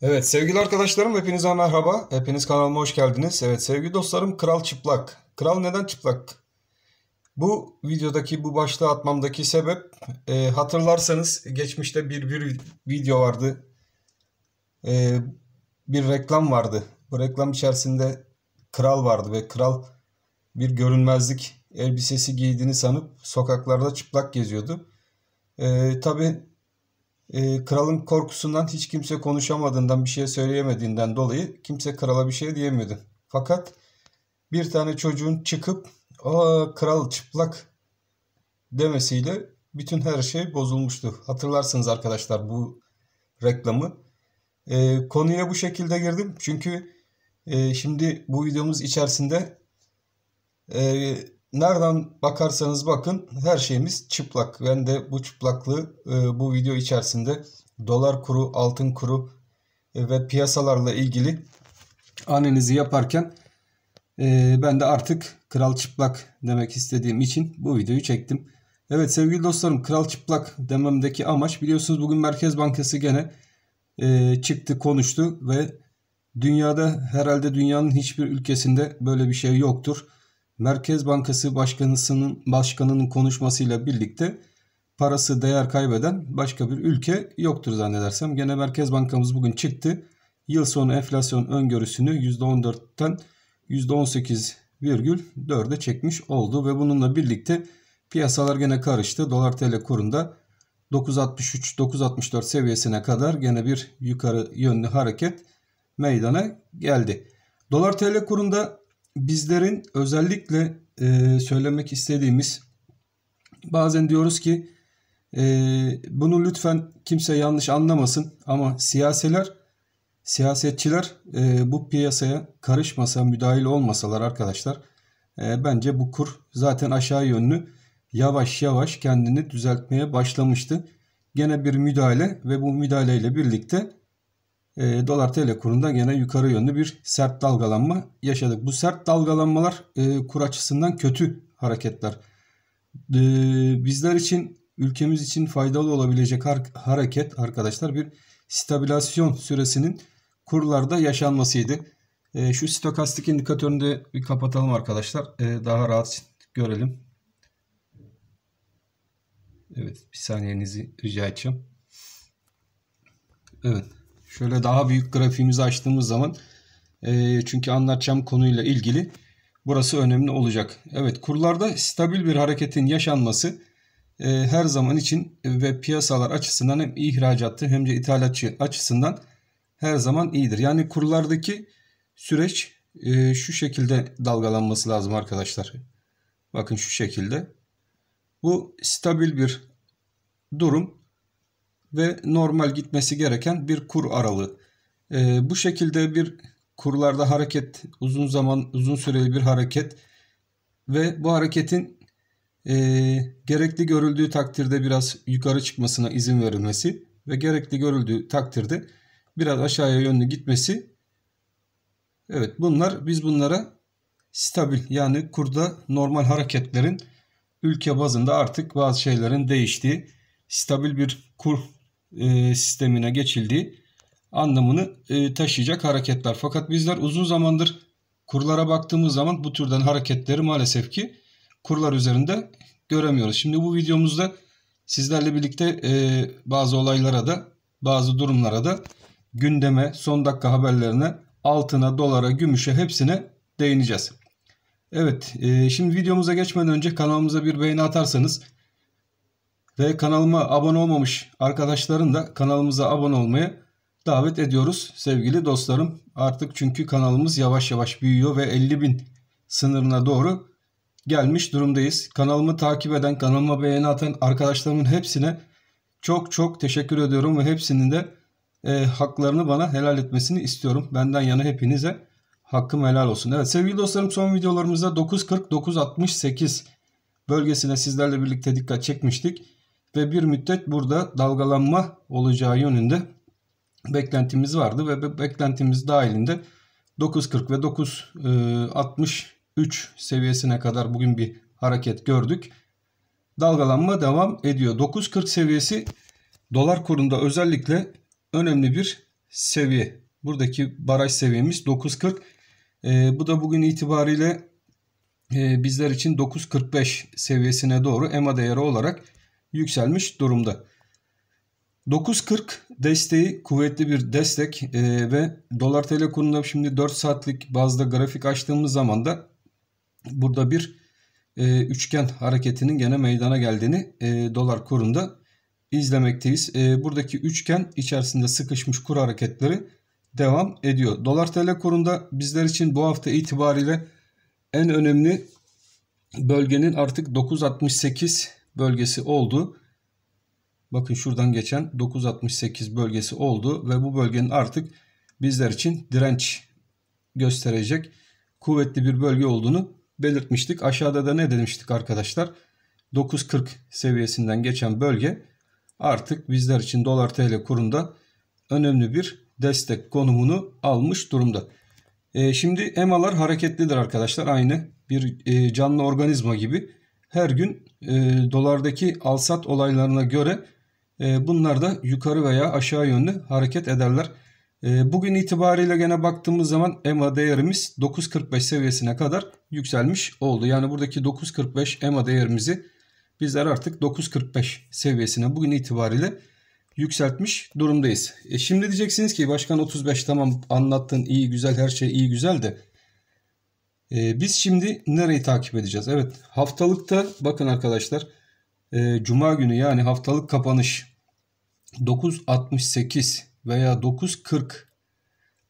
Evet sevgili arkadaşlarım hepinize merhaba. Hepiniz kanalıma hoş geldiniz. Evet sevgili dostlarım Kral çıplak. Kral neden çıplak? Bu videodaki bu başlığı atmamdaki sebep hatırlarsanız geçmişte bir video vardı. E, Bir reklam vardı. Bu reklam içerisinde kral vardı ve kral bir görünmezlik elbisesi giydiğini sanıp sokaklarda çıplak geziyordu. Tabii kralın korkusundan hiç kimse konuşamadığından bir şey söyleyemediğinden dolayı kimse krala bir şey diyemiyordu. Fakat bir tane çocuğun çıkıp "Aa kral çıplak" demesiyle bütün her şey bozulmuştu. Hatırlarsınız arkadaşlar bu reklamı. Konuya bu şekilde girdim çünkü şimdi bu videomuz içerisinde nereden bakarsanız bakın her şeyimiz çıplak. Ben de bu çıplaklığı bu video içerisinde dolar kuru, altın kuru ve piyasalarla ilgili analizi yaparken ben de artık kral çıplak demek istediğim için bu videoyu çektim. Evet sevgili dostlarım, kral çıplak dememdeki amaç, biliyorsunuz bugün Merkez Bankası gene çıktı konuştu ve dünyada, herhalde dünyanın hiçbir ülkesinde böyle bir şey yoktur. Merkez Bankası başkanının konuşmasıyla birlikte parası değer kaybeden başka bir ülke yoktur zannedersem. Gene Merkez Bankamız bugün çıktı. Yıl sonu enflasyon öngörüsünü %14'ten %18,4'e çekmiş oldu ve bununla birlikte piyasalar gene karıştı. Dolar TL kurunda 9.63-9.64 seviyesine kadar gene bir yukarı yönlü hareket meydana geldi. Dolar TL kurunda bizlerin özellikle söylemek istediğimiz, bazen diyoruz ki bunu lütfen kimse yanlış anlamasın ama siyasetçiler bu piyasaya karışmasa, müdahil olmasalar arkadaşlar, bence bu kur zaten aşağı yönlü yavaş yavaş kendini düzeltmeye başlamıştı. Gene bir müdahale ve bu müdahaleyle birlikte dolar TL kurunda gene yukarı yönlü bir sert dalgalanma yaşadık. Bu sert dalgalanmalar kur açısından kötü hareketler. Bizler için, ülkemiz için faydalı olabilecek hareket arkadaşlar bir stabilizasyon süresinin kurlarda yaşanmasıydı. Şu stokastik indikatörünü de bir kapatalım arkadaşlar. Daha rahat görelim. Evet, bir saniyenizi rica edeceğim. Evet. Şöyle daha büyük grafiğimizi açtığımız zaman çünkü anlatacağım konuyla ilgili burası önemli olacak. Evet, kurlarda stabil bir hareketin yaşanması her zaman için ve piyasalar açısından hem ihracatçı hem de ithalatçı açısından her zaman iyidir. Yani kurlardaki süreç şu şekilde dalgalanması lazım arkadaşlar. Bakın şu şekilde. Bu stabil bir durum ve normal gitmesi gereken bir kur aralığı. Bu şekilde bir kurlarda hareket, uzun süreli bir hareket ve bu hareketin gerekli görüldüğü takdirde biraz yukarı çıkmasına izin verilmesi ve gerekli görüldüğü takdirde biraz aşağıya yönlü gitmesi. Evet, biz bunlara stabil, yani kurda normal hareketlerin ülke bazında artık bazı şeylerin değiştiği, stabil bir kur sistemine geçildiği anlamını taşıyacak hareketler. Fakat bizler uzun zamandır kurlara baktığımız zaman bu türden hareketleri maalesef ki kurlar üzerinde göremiyoruz. Şimdi bu videomuzda sizlerle birlikte bazı olaylara da, bazı durumlara da, gündeme, son dakika haberlerine, altına, dolara, gümüşe, hepsine değineceğiz. Evet, şimdi videomuza geçmeden önce kanalımıza bir beğeni atarsanız ve kanalıma abone olmamış arkadaşların da kanalımıza abone olmaya davet ediyoruz sevgili dostlarım. Artık çünkü kanalımız yavaş yavaş büyüyor ve 50.000 sınırına doğru gelmiş durumdayız. Kanalımı takip eden, kanalıma beğeni atan arkadaşlarımın hepsine çok çok teşekkür ediyorum ve hepsinin de haklarını bana helal etmesini istiyorum. Benden yana hepinize hakkım helal olsun. Evet sevgili dostlarım, son videolarımızda 9.40-9.68 bölgesine sizlerle birlikte dikkat çekmiştik. Ve bir müddet burada dalgalanma olacağı yönünde beklentimiz vardı ve beklentimiz dahilinde 9.40 ve 9.63 seviyesine kadar bugün bir hareket gördük. Dalgalanma devam ediyor. 9.40 seviyesi dolar kurunda özellikle önemli bir seviye. Buradaki baraj seviyemiz 9.40. Bu da bugün itibariyle bizler için 9.45 seviyesine doğru EMA değeri olarak yükselmiş durumda. 9.40 desteği kuvvetli bir destek ve dolar TL kurunda şimdi 4 saatlik bazda grafik açtığımız zaman da burada bir üçgen hareketinin gene meydana geldiğini dolar kurunda izlemekteyiz. Buradaki üçgen içerisinde sıkışmış kur hareketleri devam ediyor. Dolar TL kurunda bizler için bu hafta itibariyle en önemli bölgenin artık 9.68 bölgesi oldu. Bakın şuradan geçen 9.68 bölgesi oldu ve bu bölgenin artık bizler için direnç gösterecek kuvvetli bir bölge olduğunu belirtmiştik. Aşağıda da ne demiştik arkadaşlar? 9.40 seviyesinden geçen bölge artık bizler için dolar TL kurunda önemli bir destek konumunu almış durumda. Şimdi EMA'lar hareketlidir arkadaşlar. Aynı bir canlı organizma gibi. Her gün dolardaki al-sat olaylarına göre bunlar da yukarı veya aşağı yönlü hareket ederler. Bugün itibariyle gene baktığımız zaman EMA değerimiz 9.45 seviyesine kadar yükselmiş oldu. Yani buradaki 9.45 EMA değerimizi bizler artık 9.45 seviyesine bugün itibariyle yükseltmiş durumdayız. Şimdi diyeceksiniz ki Başkan 35 tamam anlattın, iyi güzel, her şey iyi güzel de biz şimdi nereyi takip edeceğiz? Evet, haftalıkta bakın arkadaşlar, Cuma günü yani haftalık kapanış 9.68 veya 9.40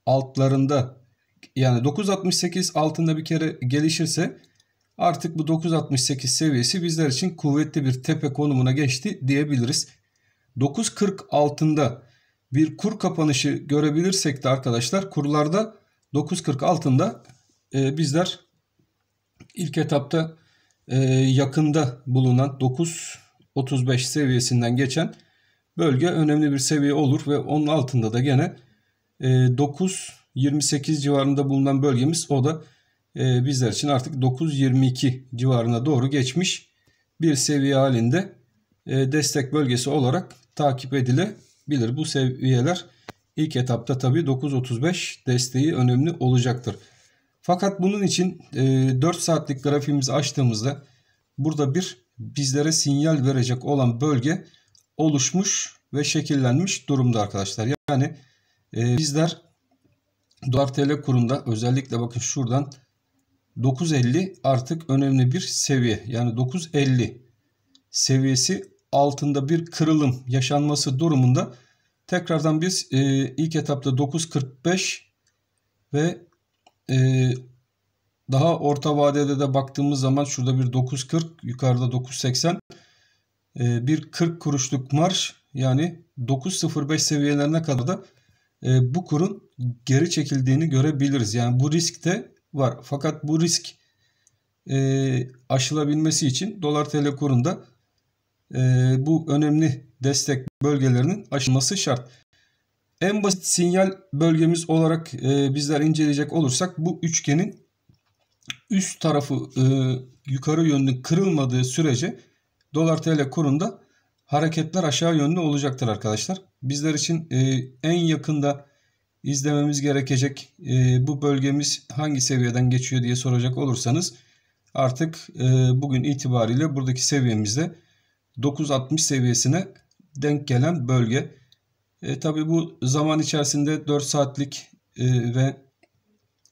altlarında, yani 9.68 altında bir kere gelişirse artık bu 9.68 seviyesi bizler için kuvvetli bir tepe konumuna geçti diyebiliriz. 9.40 altında bir kur kapanışı görebilirsek de arkadaşlar, kurlarda 9.40 altında bizler ilk etapta yakında bulunan 9.35 seviyesinden geçen bölge önemli bir seviye olur ve onun altında da gene 9.28 civarında bulunan bölgemiz, o da bizler için artık 9.22 civarına doğru geçmiş bir seviye halinde destek bölgesi olarak takip edilebilir. Bu seviyeler ilk etapta tabii 9.35 desteği önemli olacaktır. Fakat bunun için 4 saatlik grafiğimizi açtığımızda burada bir bizlere sinyal verecek olan bölge oluşmuş ve şekillenmiş durumda arkadaşlar. Yani bizler dolar TL kurunda özellikle bakın şuradan 9.50 artık önemli bir seviye. Yani 9.50 seviyesi altında bir kırılım yaşanması durumunda tekrardan biz ilk etapta 9.45 ve daha orta vadede de baktığımız zaman şurada bir 9.40, yukarıda 9.80, bir 40 kuruşluk marj, yani 9.05 seviyelerine kadar da bu kurun geri çekildiğini görebiliriz. Yani bu risk de var. Fakat bu risk aşılabilmesi için dolar TL kurunda bu önemli destek bölgelerinin aşılması şart. En basit sinyal bölgemiz olarak bizler inceleyecek olursak bu üçgenin üst tarafı yukarı yönlü kırılmadığı sürece dolar TL kurunda hareketler aşağı yönlü olacaktır arkadaşlar. Bizler için en yakında izlememiz gerekecek bu bölgemiz hangi seviyeden geçiyor diye soracak olursanız artık bugün itibariyle buradaki seviyemizde 9.60 seviyesine denk gelen bölge. Tabi bu zaman içerisinde 4 saatlik ve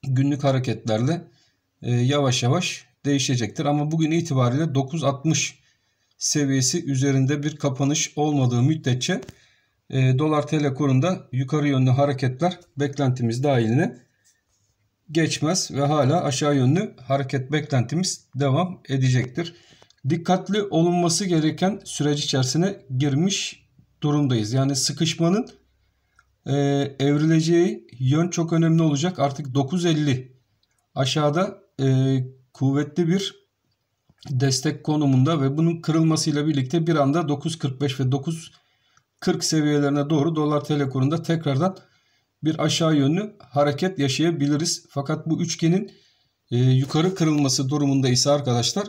günlük hareketlerle yavaş yavaş değişecektir. Ama bugün itibariyle 9.60 seviyesi üzerinde bir kapanış olmadığı müddetçe dolar TL kurunda yukarı yönlü hareketler beklentimiz dahiline geçmez ve hala aşağı yönlü hareket beklentimiz devam edecektir. Dikkatli olunması gereken süreç içerisine girmiş durumdayız. Yani sıkışmanın evrileceği yön çok önemli olacak. Artık 9.50 aşağıda kuvvetli bir destek konumunda ve bunun kırılmasıyla birlikte bir anda 9.45 ve 9.40 seviyelerine doğru dolar TL kurunda tekrardan bir aşağı yönlü hareket yaşayabiliriz. Fakat bu üçgenin yukarı kırılması durumunda ise arkadaşlar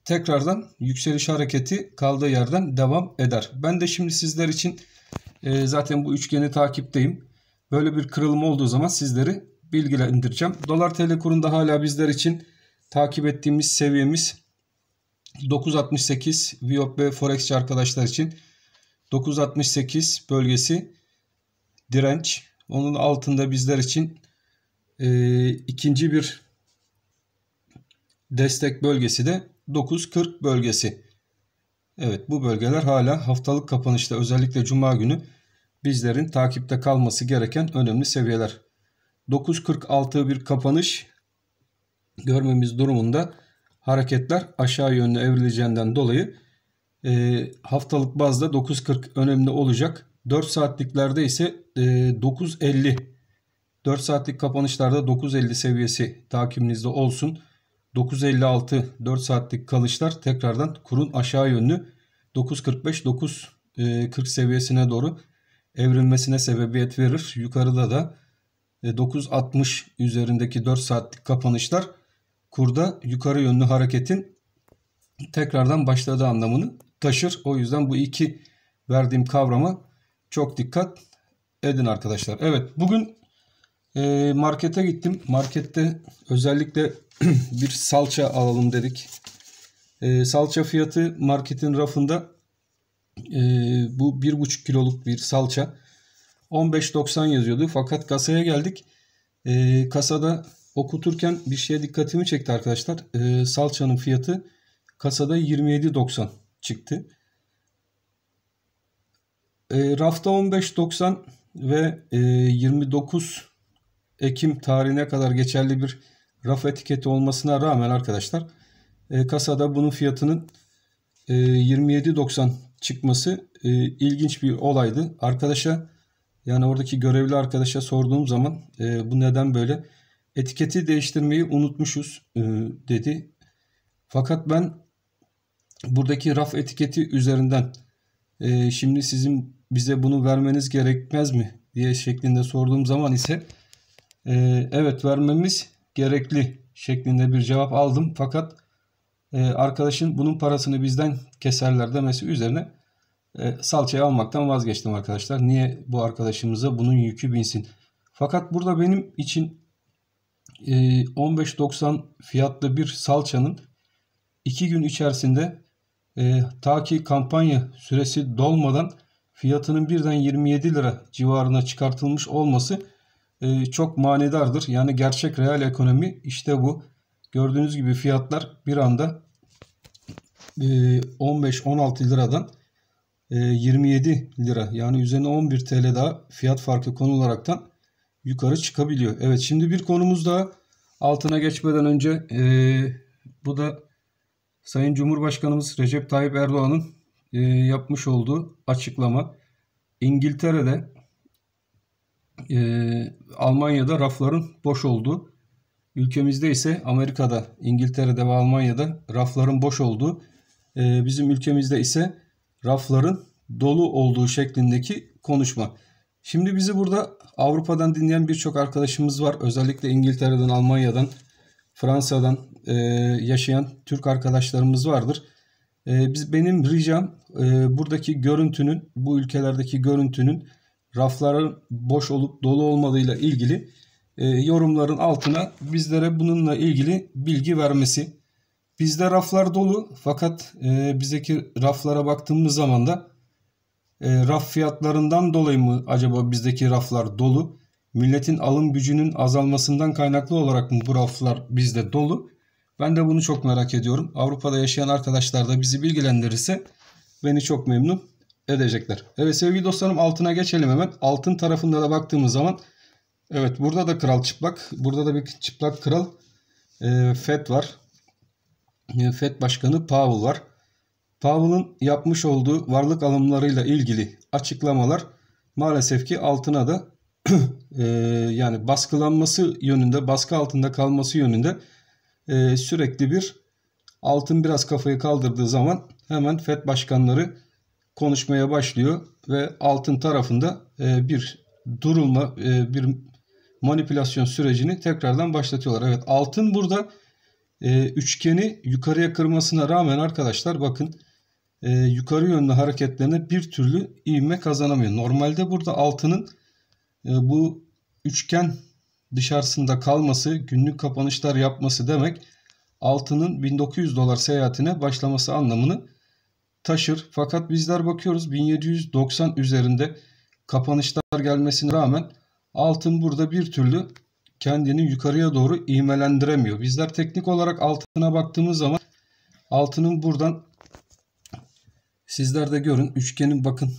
tekrardan yükseliş hareketi kaldığı yerden devam eder. Ben de şimdi sizler için Zaten bu üçgeni takipteyim. Böyle bir kırılma olduğu zaman sizleri bilgilendireceğim. Dolar TL kurunda hala bizler için takip ettiğimiz seviyemiz 9.68. Viyop ve Forex'ci arkadaşlar için 9.68 bölgesi direnç. Onun altında bizler için ikinci bir destek bölgesi de 9.40 bölgesi. Evet, bu bölgeler hala haftalık kapanışta, özellikle Cuma günü bizlerin takipte kalması gereken önemli seviyeler. 9.46 bir kapanış görmemiz durumunda hareketler aşağı yönlü evrileceğinden dolayı haftalık bazda 9.40 önemli olacak. 4 saatliklerde ise 9.50, 4 saatlik kapanışlarda 9.50 seviyesi takibinizde olsun. 9.56 4 saatlik kalışlar tekrardan kurun aşağı yönlü 9.45 9.40 seviyesine doğru evrilmesine sebebiyet verir. Yukarıda da 9.60 üzerindeki 4 saatlik kapanışlar kurda yukarı yönlü hareketin tekrardan başladığı anlamını taşır. O yüzden bu iki verdiğim kavrama çok dikkat edin arkadaşlar. Evet, bugün markete gittim. Markette özellikle bir salça alalım dedik. Salça fiyatı marketin rafında bu 1,5 kiloluk bir salça 15.90 yazıyordu. Fakat kasaya geldik. Kasada okuturken bir şeye dikkatimi çekti arkadaşlar. Salçanın fiyatı kasada 27.90 çıktı. Rafta 15.90 ve 29 Ekim tarihine kadar geçerli bir raf etiketi olmasına rağmen arkadaşlar kasada bunun fiyatının 27.90 çıkması ilginç bir olaydı. Arkadaşa, yani oradaki görevli arkadaşa sorduğum zaman bu neden böyle, etiketi değiştirmeyi unutmuşuz dedi. Fakat ben buradaki raf etiketi üzerinden şimdi sizin bize bunu vermeniz gerekmez mi diye şeklinde sorduğum zaman ise evet, vermemiz gerekli şeklinde bir cevap aldım. Fakat arkadaşın bunun parasını bizden keserler demesi üzerine salçayı almaktan vazgeçtim arkadaşlar. Niye bu arkadaşımıza bunun yükü binsin? Fakat burada benim için 15.90 fiyatlı bir salçanın 2 gün içerisinde ta ki kampanya süresi dolmadan fiyatının birden 27 lira civarına çıkartılmış olması çok manidardır. Yani gerçek reel ekonomi işte bu. Gördüğünüz gibi fiyatlar bir anda 15-16 liradan 27 lira, yani üzerine 11 TL daha fiyat farkı konularaktan yukarı çıkabiliyor. Evet, şimdi bir konumuz daha, altına geçmeden önce bu da Sayın Cumhurbaşkanımız Recep Tayyip Erdoğan'ın yapmış olduğu açıklama. İngiltere'de, Almanya'da rafların boş olduğu, ülkemizde ise Amerika'da, İngiltere'de ve Almanya'da rafların boş olduğu, bizim ülkemizde ise rafların dolu olduğu şeklindeki konuşma. Şimdi bizi burada Avrupa'dan dinleyen birçok arkadaşımız var. Özellikle İngiltere'den, Almanya'dan, Fransa'dan yaşayan Türk arkadaşlarımız vardır. Benim ricam buradaki görüntünün, bu ülkelerdeki görüntünün rafların boş olup dolu olmadığıyla ilgili yorumların altına bizlere bununla ilgili bilgi vermesi. Bizde raflar dolu, fakat bizdeki raflara baktığımız zaman da raf fiyatlarından dolayı mı acaba bizdeki raflar dolu? Milletin alım gücünün azalmasından kaynaklı olarak mı bu raflar bizde dolu? Ben de bunu çok merak ediyorum. Avrupa'da yaşayan arkadaşlar da bizi bilgilendirirse beni çok memnun edecekler. Evet sevgili dostlarım, altına geçelim hemen. Altın tarafında da baktığımız zaman evet, burada da kral çıplak. Burada da bir çıplak kral Fed var. Fed Başkanı Powell var. Powell'ın yapmış olduğu varlık alımlarıyla ilgili açıklamalar maalesef ki altına da yani baskılanması yönünde, baskı altında kalması yönünde sürekli bir, altın biraz kafayı kaldırdığı zaman hemen Fed başkanları konuşmaya başlıyor ve altın tarafında bir durulma, bir manipülasyon sürecini tekrardan başlatıyorlar. Evet, altın burada üçgeni yukarıya kırmasına rağmen arkadaşlar bakın yukarı yönlü hareketlerine bir türlü ivme kazanamıyor. Normalde burada altının bu üçgen dışarısında kalması, günlük kapanışlar yapması demek altının 1900 dolar seyahatine başlaması anlamını taşır. Fakat bizler bakıyoruz 1790 üzerinde kapanışlar gelmesine rağmen altın burada bir türlü kendini yukarıya doğru ivmelendiremiyor. Bizler teknik olarak altına baktığımız zaman altının buradan sizler de görün üçgenin bakın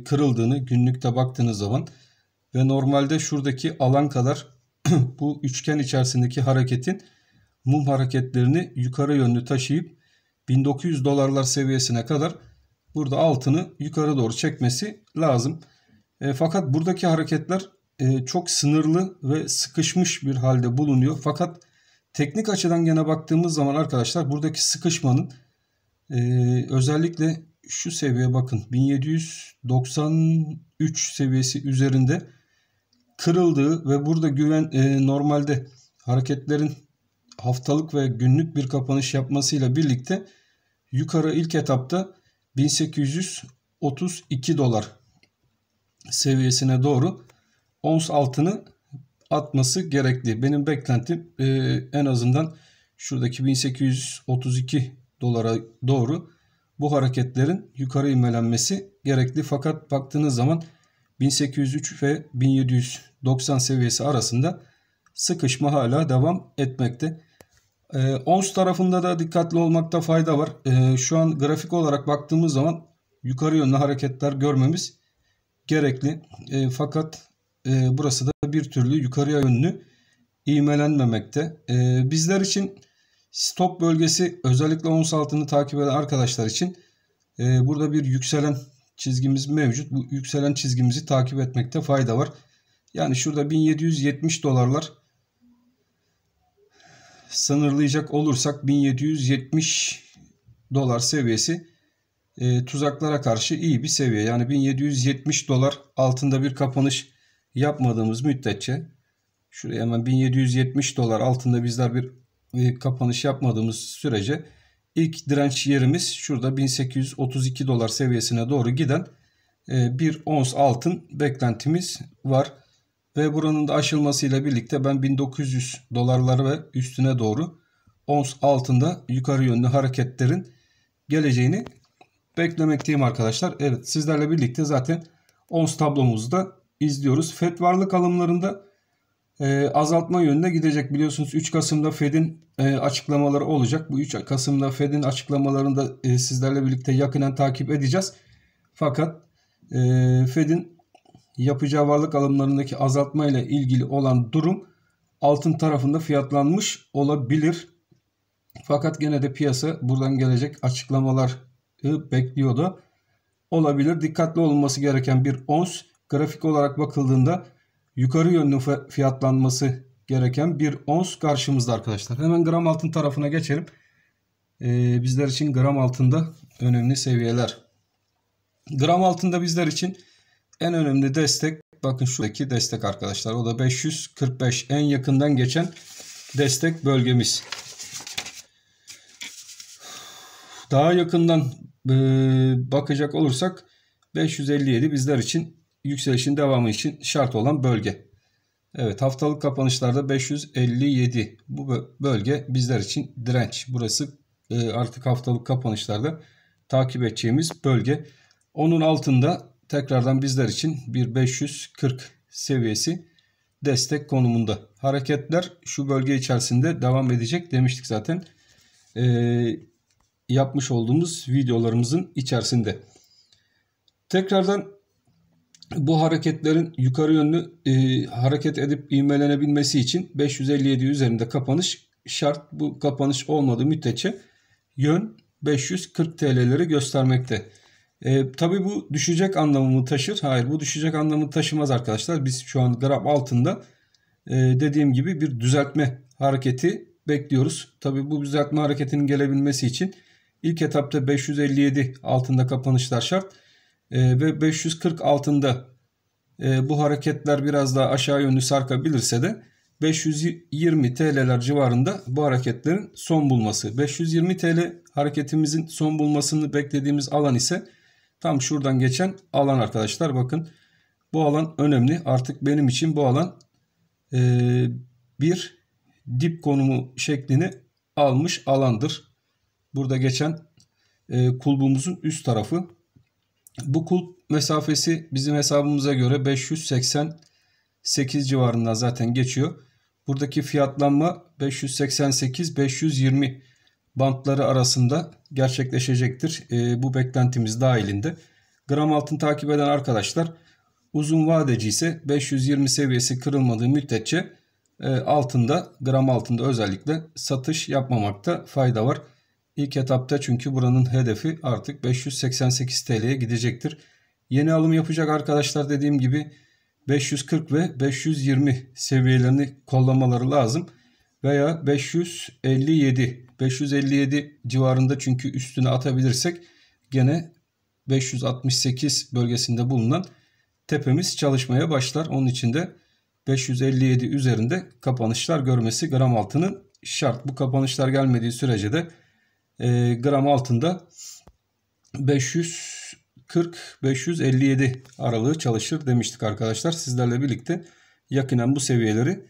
kırıldığını günlükte baktığınız zaman ve normalde şuradaki alan kadar bu üçgen içerisindeki hareketin mum hareketlerini yukarı yönlü taşıyıp 1900 dolarlar seviyesine kadar burada altını yukarı doğru çekmesi lazım. Fakat buradaki hareketler çok sınırlı ve sıkışmış bir halde bulunuyor. Fakat teknik açıdan gene baktığımız zaman arkadaşlar buradaki sıkışmanın özellikle şu seviyeye bakın 1793 seviyesi üzerinde kırıldığı ve burada normalde hareketlerin haftalık ve günlük bir kapanış yapmasıyla birlikte yukarı ilk etapta 1832 dolar seviyesine doğru ons altını atması gerekli. Benim beklentim en azından şuradaki 1832 dolara doğru bu hareketlerin yukarı ivmelenmesi gerekli. Fakat baktığınız zaman 1803 ve 1790 seviyesi arasında sıkışma hala devam etmekte. Ons tarafında da dikkatli olmakta fayda var. Şu an grafik olarak baktığımız zaman yukarı yönlü hareketler görmemiz gerekli. Fakat burası da bir türlü yukarıya yönlü ivmelenmemekte. Bizler için stop bölgesi özellikle ons altını takip eden arkadaşlar için burada bir yükselen çizgimiz mevcut. Bu yükselen çizgimizi takip etmekte fayda var. Yani şurada 1770 dolarlar sınırlayacak olursak 1770 dolar seviyesi tuzaklara karşı iyi bir seviye. Yani 1770 dolar altında bir kapanış yapmadığımız müddetçe şuraya hemen 1770 dolar altında bizler bir kapanış yapmadığımız sürece ilk direnç yerimiz şurada 1832 dolar seviyesine doğru giden bir ons altın beklentimiz var. Ve buranın da aşılmasıyla birlikte ben 1900 dolarları ve üstüne doğru ons altında yukarı yönlü hareketlerin geleceğini beklemekteyim arkadaşlar. Evet, sizlerle birlikte zaten ons tablomuzu da izliyoruz. FED varlık alımlarında azaltma yönüne gidecek. Biliyorsunuz 3 Kasım'da Fed'in açıklamaları olacak. Bu 3 Kasım'da Fed'in açıklamalarını da sizlerle birlikte yakinen takip edeceğiz. Fakat Fed'in yapacağı varlık alımlarındaki azaltma ile ilgili olan durum altın tarafında fiyatlanmış olabilir. Fakat gene de piyasa buradan gelecek açıklamaları bekliyor da olabilir. Dikkatli olunması gereken bir ons, grafik olarak bakıldığında yukarı yönlü fiyatlanması gereken bir ons karşımızda arkadaşlar. Hemen gram altın tarafına geçelim. Bizler için gram altında önemli seviyeler. Gram altında bizler için en önemli destek, bakın şuradaki destek arkadaşlar. O da 545, en yakından geçen destek bölgemiz. Daha yakından bakacak olursak 557 bizler için yükselişin devamı için şart olan bölge. Evet, haftalık kapanışlarda 557 bu bölge bizler için direnç. Burası artık haftalık kapanışlarda takip edeceğimiz bölge. Onun altında tekrardan bizler için bir 540 seviyesi destek konumunda. Hareketler şu bölge içerisinde devam edecek demiştik zaten. Yapmış olduğumuz videolarımızın içerisinde. Tekrardan bu hareketlerin yukarı yönlü hareket edip ivmelenebilmesi için 557 üzerinde kapanış şart. Bu kapanış olmadığı müddetçe yön 540 TL'leri göstermekte. Tabii bu düşecek anlamını taşır. Hayır, bu düşecek anlamını taşımaz arkadaşlar. Biz şu an gram altında dediğim gibi bir düzeltme hareketi bekliyoruz. Tabii bu düzeltme hareketinin gelebilmesi için ilk etapta 557 altında kapanışlar şart. Ve 540 altında bu hareketler biraz daha aşağı yönlü sarkabilirse de 520 TL'ler civarında bu hareketlerin son bulması. 520 TL hareketimizin son bulmasını beklediğimiz alan ise tam şuradan geçen alan arkadaşlar. Bakın bu alan önemli. Artık benim için bu alan bir dip konumu şeklini almış alandır. Burada geçen kulbumuzun üst tarafı. Bu kulp mesafesi bizim hesabımıza göre 588 civarından zaten geçiyor. Buradaki fiyatlanma 588-520 bantları arasında gerçekleşecektir. Bu beklentimiz dahilinde. Gram altın takip eden arkadaşlar uzun vadeci ise 520 seviyesi kırılmadığı müddetçe gram altında özellikle satış yapmamakta fayda var. İlk etapta çünkü buranın hedefi artık 588 TL'ye gidecektir. Yeni alım yapacak arkadaşlar dediğim gibi 540 ve 520 seviyelerini kollamaları lazım. Veya 557 civarında, çünkü üstüne atabilirsek gene 568 bölgesinde bulunan tepemiz çalışmaya başlar. Onun için de 557 üzerinde kapanışlar görmesi gram altının şart. Bu kapanışlar gelmediği sürece de gram altında 540-557 aralığı çalışır demiştik arkadaşlar. Sizlerle birlikte yakinen bu seviyeleri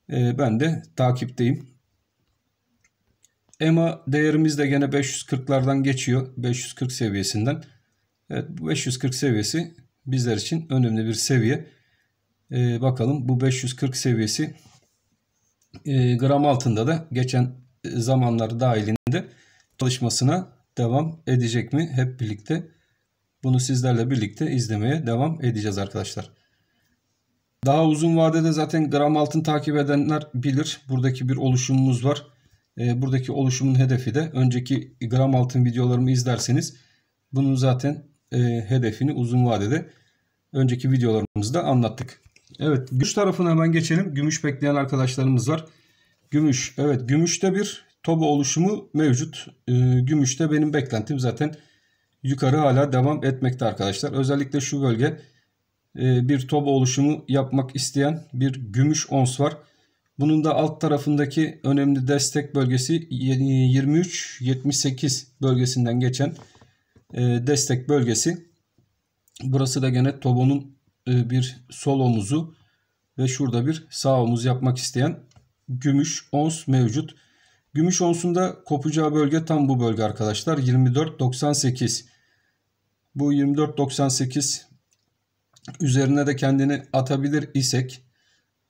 ben de takipteyim. EMA değerimiz de gene 540'lardan geçiyor. 540 seviyesinden. Evet, bu 540 seviyesi bizler için önemli bir seviye. Bakalım bu 540 seviyesi gram altında da geçen zamanlar dahilinde çalışmasına devam edecek mi? Hep birlikte bunu sizlerle birlikte izlemeye devam edeceğiz arkadaşlar. Daha uzun vadede zaten gram altın takip edenler bilir. Buradaki bir oluşumumuz var. Buradaki oluşumun hedefi de önceki gram altın videolarımı izlerseniz bunun zaten hedefini uzun vadede önceki videolarımızda anlattık. Evet, gümüş tarafına hemen geçelim. Gümüş bekleyen arkadaşlarımız var. Gümüş, evet, gümüşte bir toba oluşumu mevcut. Gümüşte benim beklentim zaten yukarı hala devam etmekte arkadaşlar. Özellikle şu bölge bir toba oluşumu yapmak isteyen bir gümüş ons var. Bunun da alt tarafındaki önemli destek bölgesi 23-78 bölgesinden geçen destek bölgesi. Burası da gene tobonun bir sol omuzu ve şurada bir sağ omuz yapmak isteyen gümüş ons mevcut. Gümüş onsunda kopacağı bölge tam bu bölge arkadaşlar. 24.98. Bu 24.98 üzerine de kendini atabilir isek,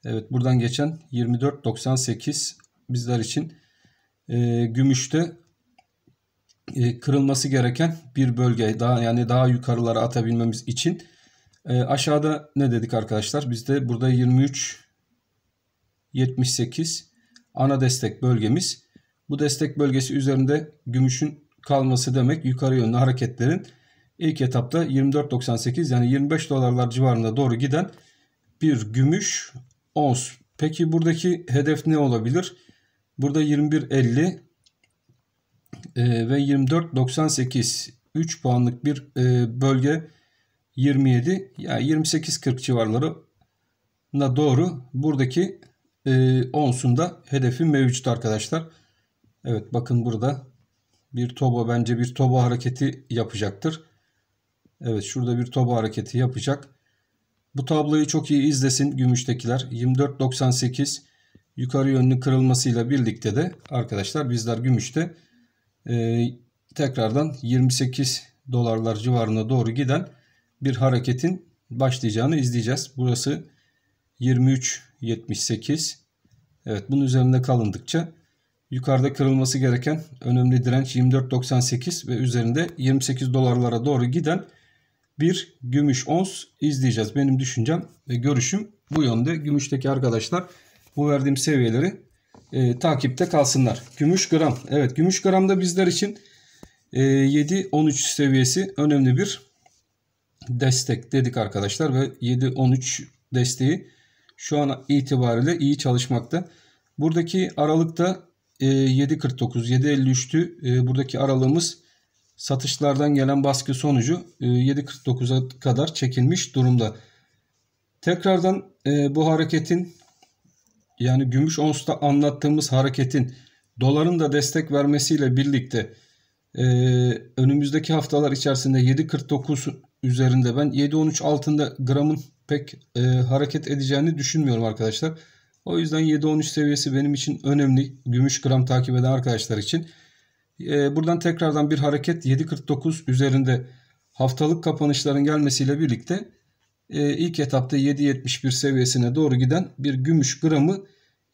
evet, buradan geçen 24.98 bizler için gümüşte kırılması gereken bir bölge. Daha yukarılara atabilmemiz için aşağıda ne dedik arkadaşlar? Biz de burada 23.78 ana destek bölgemiz. Bu destek bölgesi üzerinde gümüşün kalması demek yukarı yönlü hareketlerin ilk etapta 24.98 yani 25 dolarlar civarında doğru giden bir gümüş ons. Peki buradaki hedef ne olabilir? Burada 21.50 ve 24.98 3 puanlık bir bölge, 27 yani 28.40 civarlarına doğru buradaki onsunda hedefi mevcut arkadaşlar. Evet, bakın burada bir toba, bence bir toba hareketi yapacaktır. Evet, şurada bir toba hareketi yapacak. Bu tabloyu çok iyi izlesin gümüştekiler. 24.98 yukarı yönlü kırılmasıyla birlikte de arkadaşlar bizler gümüşte tekrardan 28 dolarlar civarına doğru giden bir hareketin başlayacağını izleyeceğiz. Burası 23.78. Evet, bunun üzerinde kalındıkça yukarıda kırılması gereken önemli direnç 24.98 ve üzerinde 28 dolarlara doğru giden bir gümüş ons izleyeceğiz. Benim düşüncem ve görüşüm bu yönde. Gümüşteki arkadaşlar bu verdiğim seviyeleri takipte kalsınlar. Gümüş gram. Evet, gümüş gramda bizler için 7.13 seviyesi önemli bir destek dedik arkadaşlar ve 7.13 desteği şu an itibariyle iyi çalışmakta. Buradaki aralıkta 7.49 7.53'tü. Buradaki aralığımız satışlardan gelen baskı sonucu 7.49'a kadar çekilmiş durumda. Tekrardan bu hareketin yani gümüş onsta anlattığımız hareketin doların da destek vermesiyle birlikte önümüzdeki haftalar içerisinde 7.49 üzerinde, ben 7.13 altında gramın pek hareket edeceğini düşünmüyorum arkadaşlar. O yüzden 7.13 seviyesi benim için önemli. Gümüş gram takip eden arkadaşlar için. Buradan tekrardan bir hareket 7.49 üzerinde haftalık kapanışların gelmesiyle birlikte ilk etapta 7.71 seviyesine doğru giden bir gümüş gramı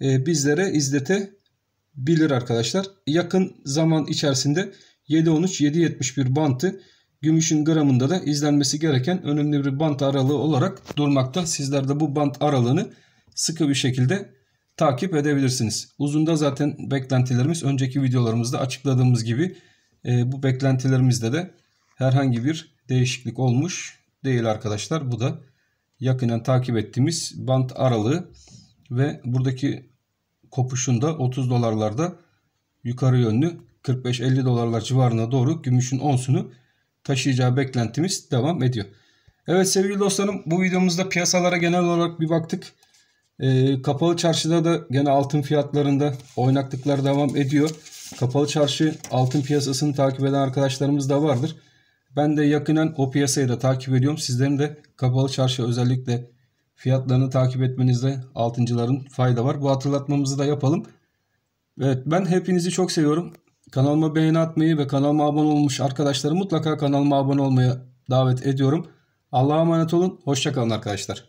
bizlere izletebilir arkadaşlar. Yakın zaman içerisinde 7.13-7.71 bantı gümüşün gramında da izlenmesi gereken önemli bir bant aralığı olarak durmakta. Sizler de bu bant aralığını sıkı bir şekilde takip edebilirsiniz. Uzunda zaten beklentilerimiz önceki videolarımızda açıkladığımız gibi bu beklentilerimizde de herhangi bir değişiklik olmuş değil arkadaşlar. Bu da yakinen takip ettiğimiz bant aralığı ve buradaki kopuşun da 30 dolarlarda yukarı yönlü 45-50 dolarlar civarına doğru gümüşün onsunu taşıyacağı beklentimiz devam ediyor. Evet sevgili dostlarım, bu videomuzda piyasalara genel olarak bir baktık. Kapalı çarşıda da gene altın fiyatlarında oynaklıklar devam ediyor. Kapalı çarşı altın piyasasını takip eden arkadaşlarımız da vardır. Ben de yakinen o piyasayı da takip ediyorum. Sizlerin de kapalı çarşı özellikle fiyatlarını takip etmenizde altıncıların fayda var. Bu hatırlatmamızı da yapalım. Evet, ben hepinizi çok seviyorum. Kanalıma beğeni atmayı ve kanalıma abone olmuş arkadaşları mutlaka kanalıma abone olmaya davet ediyorum. Allah'a emanet olun. Hoşça kalın arkadaşlar.